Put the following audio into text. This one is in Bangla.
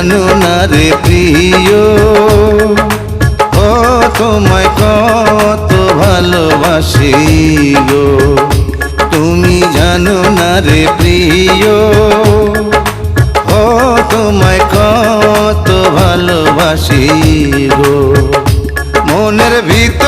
জানো না রে প্রিয়, ও তোমায় কত ভালোবাসি গো। তুমি জানো না রে প্রিয়, ও তোমায় কত ভালোবাসি গো। মনের ভিতর